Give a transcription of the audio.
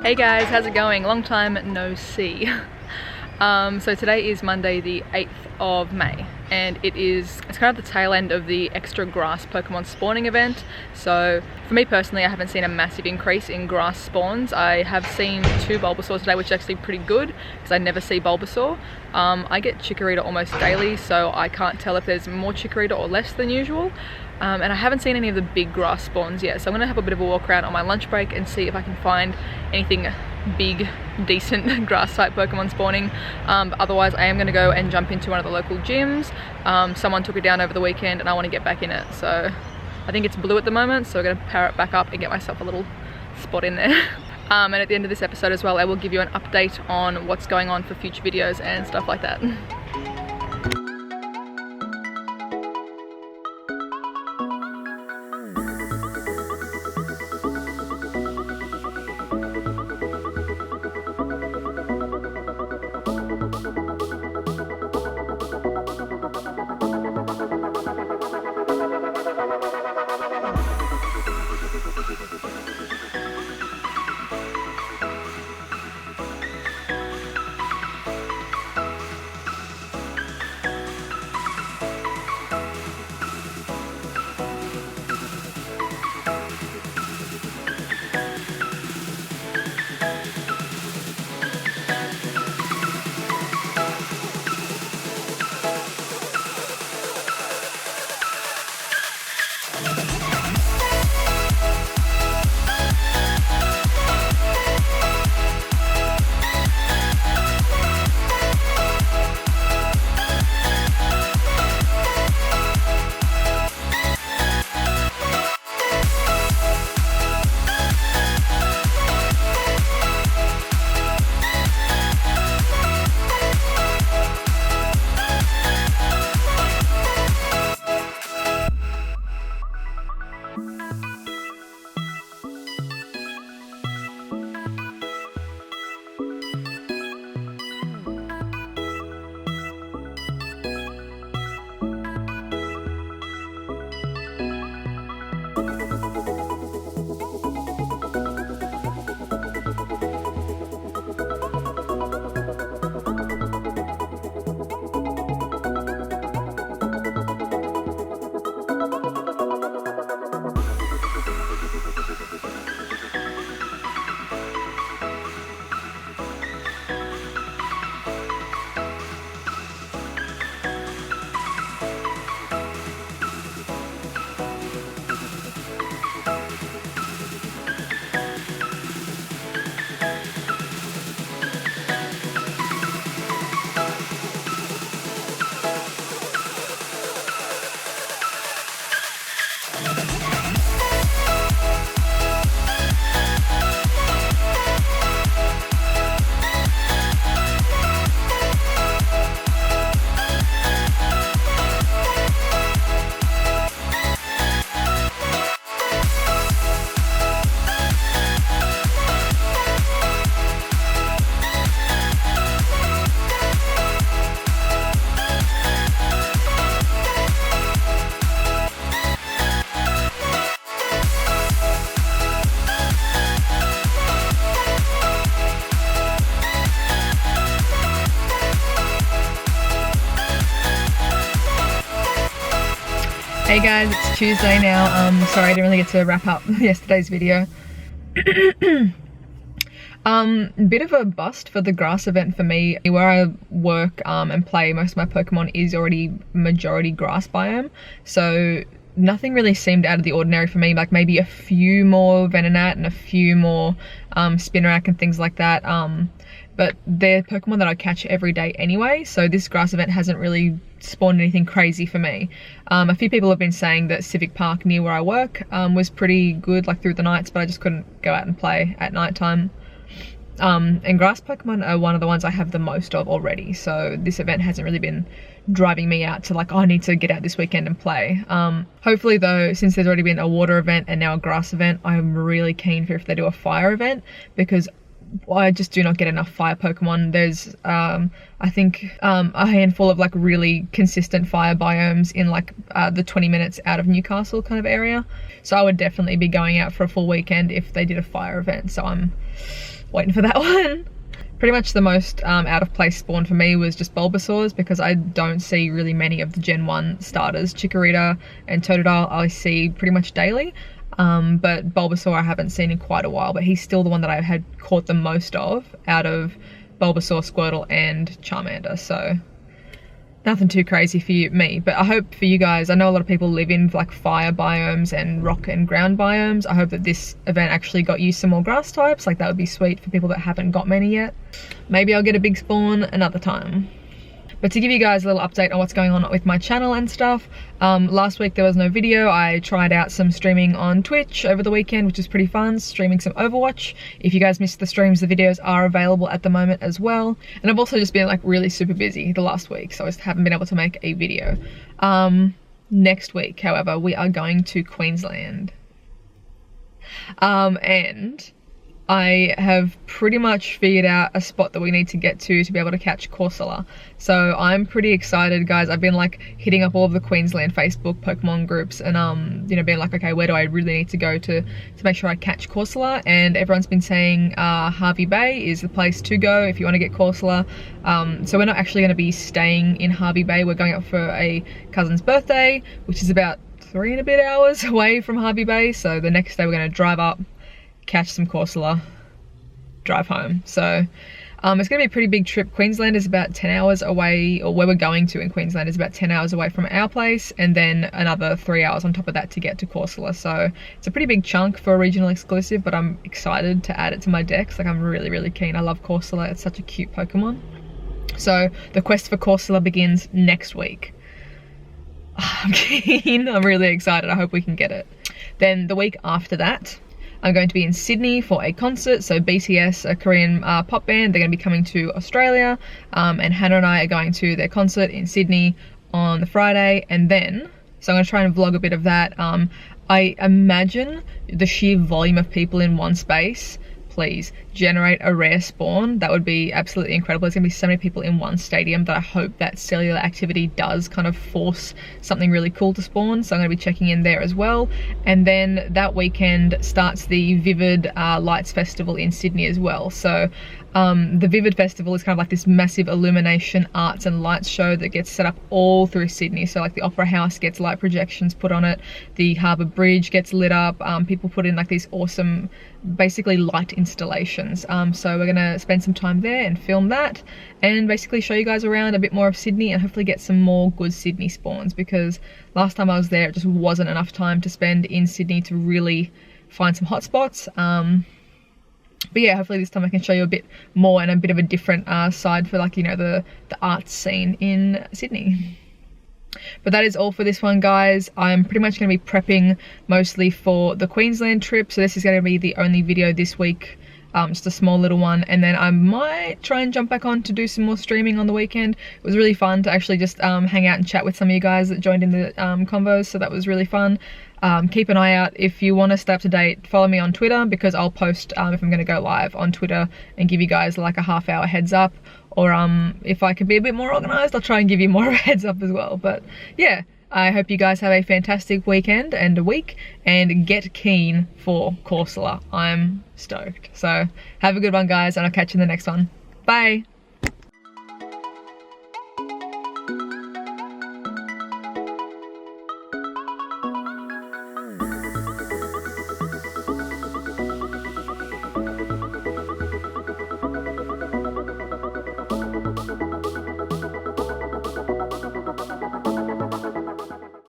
Hey guys, how's it going? Long time no see. So today is Monday the 8th of May and it's kind of the tail end of the extra grass Pokemon spawning event. So for me personally, I haven't seen a massive increase in grass spawns. I have seen 2 Bulbasaurs today, which is actually pretty good because I never see Bulbasaur. I get Chikorita almost daily, so I can't tell if there's more Chikorita or less than usual. And I haven't seen any of the big grass spawns yet, so I'm going to have a bit of a walk around on my lunch break and see if I can find anything big, decent grass type Pokemon spawning. But otherwise I am going to go and jump into one of the local gyms. Someone took it down over the weekend and I want to get back in it, so I think it's blue at the moment, so we're going to power it back up and get myself a little spot in there. And at the end of this episode as well, I will give you an update on what's going on for future videos and stuff like that. Hey guys, it's Tuesday now. Sorry I didn't really get to wrap up yesterday's video. Bit of a bust for the grass event for me. Where I work and play, most of my Pokemon is already majority grass biome, so nothing really seemed out of the ordinary for me, like maybe a few more Venonat and a few more Spinarak and things like that. But they're Pokemon that I catch every day anyway, so this grass event hasn't really spawned anything crazy for me. A few people have been saying that Civic Park near where I work was pretty good, like through the nights, but I just couldn't go out and play at night time. And grass Pokemon are one of the ones I have the most of already, so this event hasn't really been driving me out to like, oh, I need to get out this weekend and play. Hopefully though, since there's already been a water event and now a grass event, I'm really keen for if they do a fire event, because I just do not get enough fire Pokemon. There's I think a handful of like really consistent fire biomes in like the 20 minutes out of Newcastle kind of area, so I would definitely be going out for a full weekend if they did a fire event. So I'm waiting for that one. Pretty much the most out of place spawn for me was just Bulbasaurs, because I don't see really many of the Gen 1 starters. Chikorita and Totodile I see pretty much daily, but Bulbasaur I haven't seen in quite a while, but he's still the one that I had caught the most of out of Bulbasaur, Squirtle and Charmander, so nothing too crazy for me. But I hope for you guys, I know a lot of people live in like fire biomes and rock and ground biomes. I hope that this event actually got you some more grass types. Like that would be sweet for people that haven't got many yet. Maybe I'll get a big spawn another time. But to give you guys a little update on what's going on with my channel and stuff, last week there was no video. I tried out some streaming on Twitch over the weekend, which is pretty fun, streaming some Overwatch. If you guys missed the streams, the videos are available at the moment as well. And I've also just been like really super busy the last week, so I just haven't been able to make a video. Next week, however, we are going to Queensland. And I have pretty much figured out a spot that we need to get to be able to catch Corsola. So I'm pretty excited, guys. I've been like hitting up all of the Queensland Facebook Pokemon groups and you know, being like, okay, where do I really need to go to make sure I catch Corsola? And everyone's been saying Harvey Bay is the place to go if you want to get Corsola. So we're not actually going to be staying in Harvey Bay. We're going up for a cousin's birthday, which is about 3 and a bit hours away from Harvey Bay. So the next day we're going to drive up, catch some Corsola, drive home. So it's gonna be a pretty big trip. Queensland is about 10 hours away, or where we're going to in Queensland is about 10 hours away from our place, and then another 3 hours on top of that to get to Corsola. So it's a pretty big chunk for a regional exclusive, but I'm excited to add it to my decks. Like I'm really keen. I love Corsola. It's such a cute Pokemon. So the quest for Corsola begins next week. I'm keen. I'm really excited. I hope we can get it. Then the week after that, I'm going to be in Sydney for a concert. So BTS, a Korean pop band, they're going to be coming to Australia, and Hannah and I are going to their concert in Sydney on the Friday. And then, so I'm going to try and vlog a bit of that. I imagine the sheer volume of people in one space, please generate a rare spawn. That would be absolutely incredible. There's gonna be so many people in one stadium that I hope that cellular activity does kind of force something really cool to spawn. So I'm gonna be checking in there as well. And then that weekend starts the Vivid Lights Festival in Sydney as well. So the Vivid Festival is kind of like this massive illumination, arts and lights show that gets set up all through Sydney. So like the Opera House gets light projections put on it, the Harbour Bridge gets lit up, people put in like these awesome basically light installations. So we're gonna spend some time there and film that and basically show you guys around a bit more of Sydney and hopefully get some more good Sydney spawns, because last time I was there it just wasn't enough time to spend in Sydney to really find some hotspots. But yeah, hopefully this time I can show you a bit more and a bit of a different side for, like, you know, the arts scene in Sydney. But that is all for this one, guys. I'm pretty much going to be prepping mostly for the Queensland trip, so this is going to be the only video this week, just a small little one, and then I might try and jump back on to do some more streaming on the weekend. It was really fun to actually just hang out and chat with some of you guys that joined in the convos, so that was really fun. Keep an eye out if you want to stay up to date. Follow me on Twitter, because I'll post if I'm going to go live on Twitter and give you guys like a half-hour heads up, or if I could be a bit more organized, I'll try and give you more of a heads up as well. But yeah, I hope you guys have a fantastic weekend and a week, and get keen for Corsola. I'm stoked. So have a good one, guys, and I'll catch you in the next one. Bye.